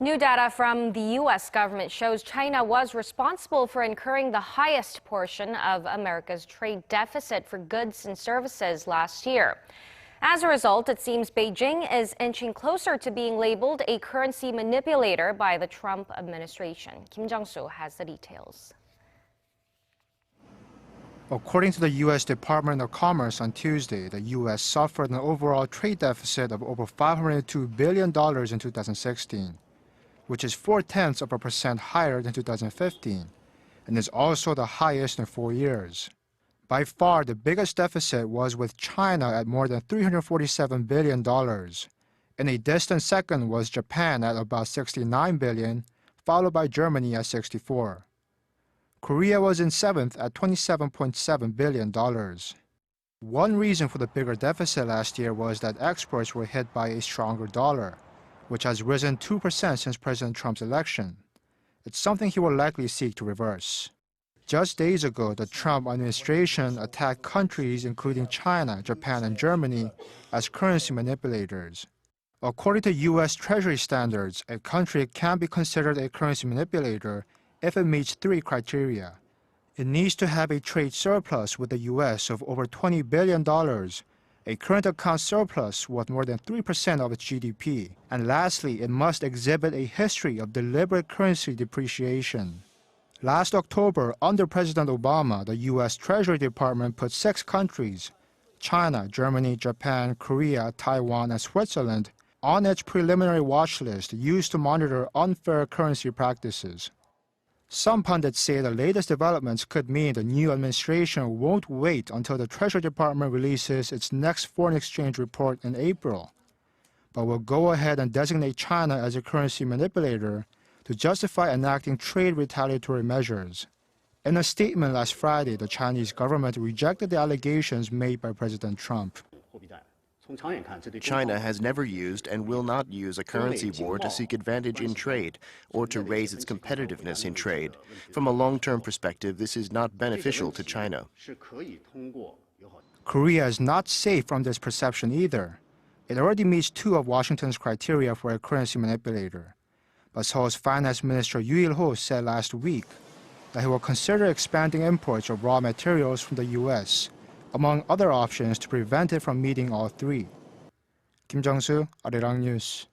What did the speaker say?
New data from the U.S. government shows China was responsible for incurring the highest portion of America's trade deficit for goods and services last year. As a result, it seems Beijing is inching closer to being labeled a currency manipulator by the Trump administration. Jung-soo has the details. According to the U.S. Department of Commerce on Tuesday, the U.S. suffered an overall trade deficit of over $502 billion in 2016, which is 0.4% higher than 2015, and is also the highest in 4 years. By far, the biggest deficit was with China at more than $347 billion. In a distant second was Japan at about $69 billion, followed by Germany at $64. Korea was in seventh at $27.7 billion. One reason for the bigger deficit last year was that exports were hit by a stronger dollar, which has risen 2% since President Trump's election. It's something he will likely seek to reverse. Just days ago, the Trump administration attacked countries including China, Japan, and Germany as currency manipulators. According to U.S. Treasury standards, a country can be considered a currency manipulator if it meets 3 criteria. It needs to have a trade surplus with the U.S. of over $20 billion, a current account surplus worth more than 3% of its GDP, and lastly, it must exhibit a history of deliberate currency depreciation. Last October, under President Obama, the U.S. Treasury Department put 6 countries, China, Germany, Japan, Korea, Taiwan, and Switzerland, on its preliminary watch list used to monitor unfair currency practices. Some pundits say the latest developments could mean the new administration won't wait until the Treasury Department releases its next foreign exchange report in April, but will go ahead and designate China as a currency manipulator to justify enacting trade retaliatory measures. In a statement last Friday, the Chinese government rejected the allegations made by President Trump. China has never used and will not use a currency war to seek advantage in trade or to raise its competitiveness in trade. From a long-term perspective, this is not beneficial to China. Korea is not safe from this perception either. It already meets 2 of Washington's criteria for a currency manipulator. But Seoul's Finance Minister Yoo Il-ho said last week that he will consider expanding imports of raw materials from the U.S., among other options to prevent it from meeting all 3. Jung-soo, Arirang News.